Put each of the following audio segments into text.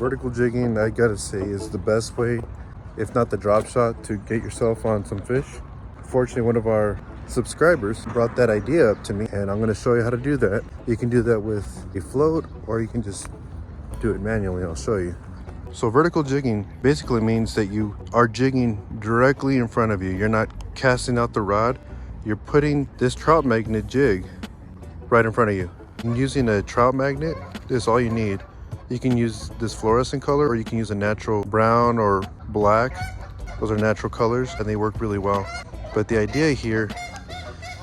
Vertical jigging, I gotta say, is the best way, if not the drop shot, to get yourself on some fish. Fortunately, one of our subscribers brought that idea up to me, and I'm gonna show you how to do that. You can do that with a float, or you can just do it manually. I'll show you. So vertical jigging basically means that you are jigging directly in front of you. You're not casting out the rod. You're putting this trout magnet jig right in front of you. And using a trout magnet is all you need. You can use this fluorescent color, or you can use a natural brown or black. Those are natural colors and they work really well. But the idea here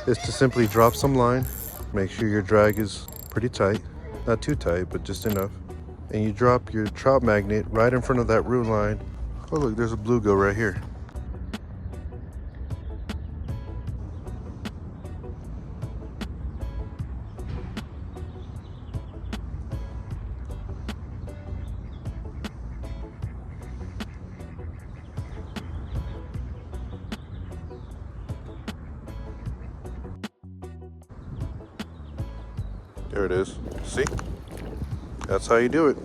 is to simply drop some line. Make sure your drag is pretty tight. Not too tight, but just enough. And you drop your trout magnet right in front of that root line. Oh look, there's a bluegill right here. There it is. See? That's how you do it.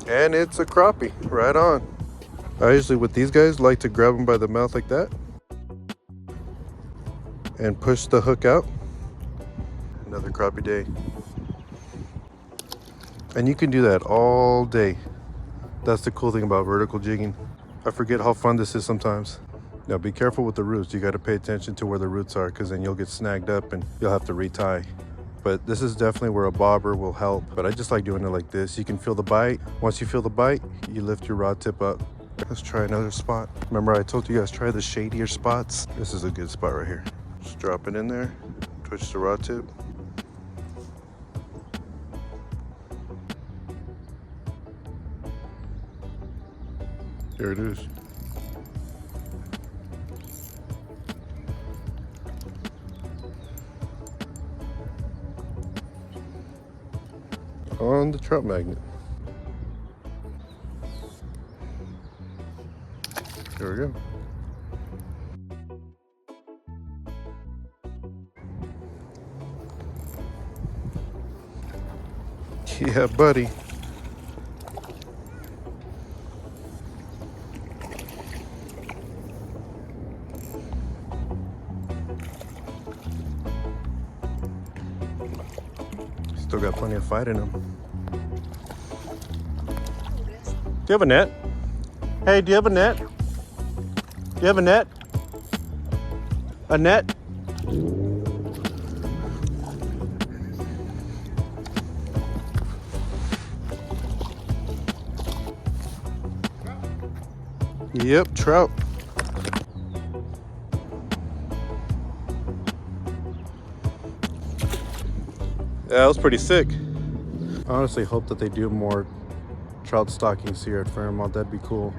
And it's a crappie, right on. I usually, with these guys, like to grab them by the mouth like that and push the hook out. Another crappie day. And you can do that all day. That's the cool thing about vertical jigging. I forget how fun this is sometimes. Now be careful with the roots. You got to pay attention to where the roots are, because then you'll get snagged up and you'll have to retie. But this is definitely where a bobber will help. But I just like doing it like this. You can feel the bite. Once you feel the bite, you lift your rod tip up. Let's try another spot. Remember I told you guys try the shadier spots? This is a good spot right here. Just drop it in there, twitch the rod tip. There it is. On the trout magnet. There we go. Yeah, buddy. Still got plenty of fight in him. Do you have a net? Hey, do you have a net? Do you have a net? A net? Yep, trout. Yeah, that was pretty sick. I honestly hope that they do more trout stockings here at Fairmont. That'd be cool,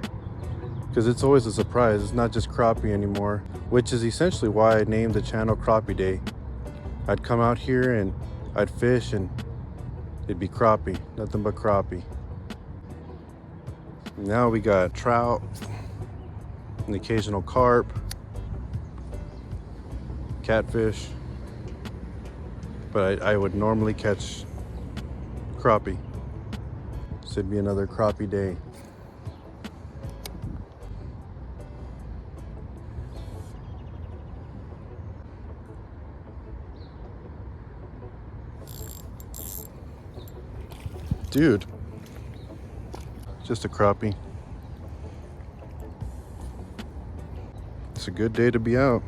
because it's always a surprise. It's not just crappie anymore, which is essentially why I named the channel Crappie Day. I'd come out here and I'd fish and it'd be crappie, nothing but crappie. Now we got trout, an occasional carp, catfish, but I would normally catch crappie. So it'd be another crappie day. Dude, just a crappie. It's a good day to be out.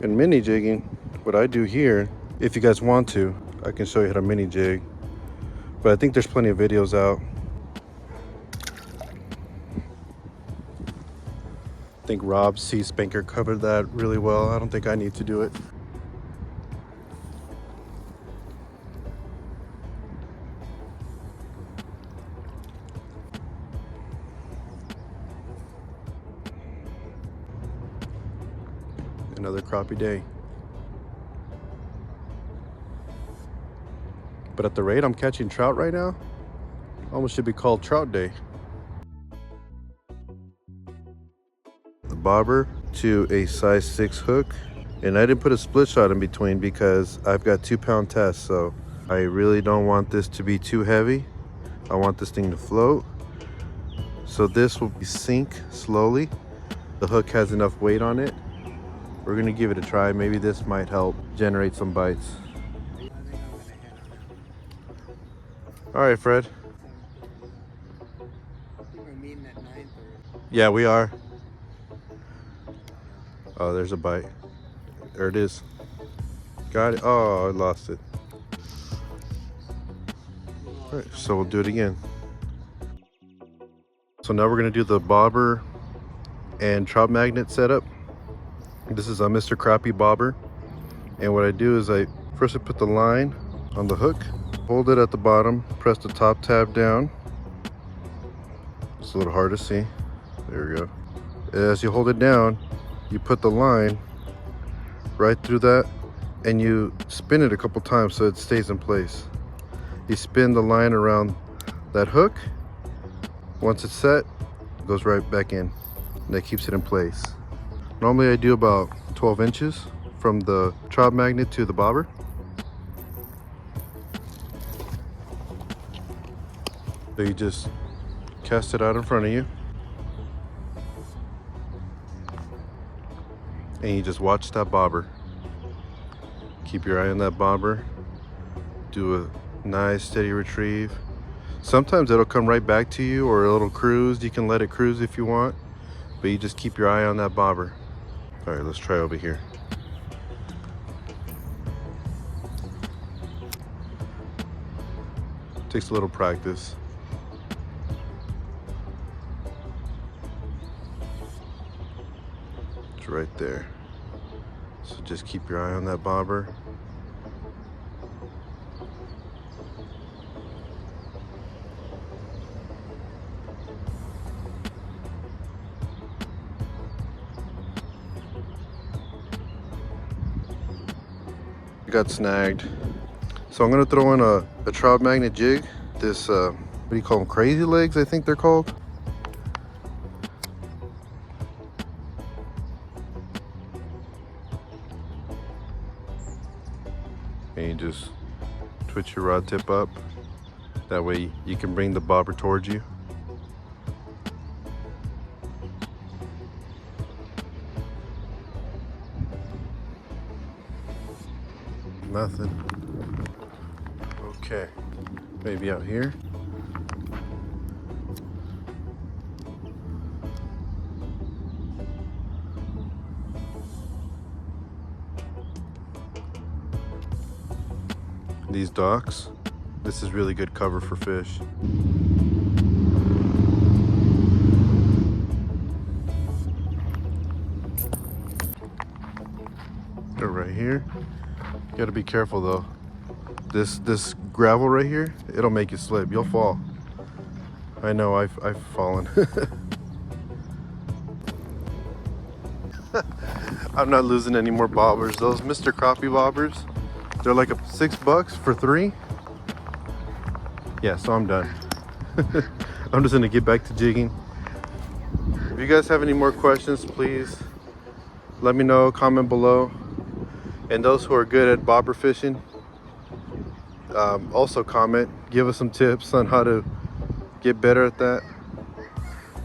And mini jigging, what I do here, if you guys want to, I can show you how to mini jig. But I think there's plenty of videos out. I think Rob C. Spanker covered that really well. I don't think I need to do it. Another crappie day. But at the rate I'm catching trout right now, almost should be called trout day. The bobber to a size 6 hook, and I didn't put a split shot in between because I've got 2-pound tests, so I really don't want this to be too heavy. I want this thing to float, So this will sink slowly. The hook has enough weight on it. We're gonna give it a try. Maybe this might help generate some bites. All right, Fred. Yeah, we are. Oh, there's a bite. There it is. Got it. Oh, I lost it. All right, so we'll do it again. So now we're gonna do the bobber and trout magnet setup. This is a Mr. Crappie bobber. And what I do is first I put the line on the hook, hold it at the bottom, press the top tab down. It's a little hard to see. There we go. As you hold it down, you put the line right through that and you spin it a couple times so it stays in place. You spin the line around that hook. Once it's set, it goes right back in. And that keeps it in place. Normally I do about 12 inches from the trout magnet to the bobber. So you just cast it out in front of you. And you just watch that bobber. Keep your eye on that bobber. Do a nice steady retrieve. Sometimes it'll come right back to you, or a little cruise. You can let it cruise if you want, but you just keep your eye on that bobber. All right, let's try over here. Takes a little practice. It's right there. So just keep your eye on that bobber. Got snagged. So I'm gonna throw in a trout magnet jig. This, what do you call them? Crazy legs, I think they're called. And you just twitch your rod tip up. That way you can bring the bobber towards you. Nothing. Okay, maybe out here. These docks, this is really good cover for fish. They're right here. You gotta be careful though. This gravel right here, it'll make you slip. You'll fall. I know, I've fallen. I'm not losing any more bobbers. Those Mr. Crappie bobbers, they're like $6 for 3. Yeah, so I'm done. I'm just gonna get back to jigging. If you guys have any more questions, please let me know, comment below. And those who are good at bobber fishing, also comment, give us some tips on how to get better at that.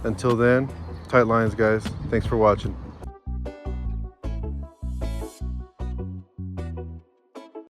Until then, tight lines, guys. Thanks for watching.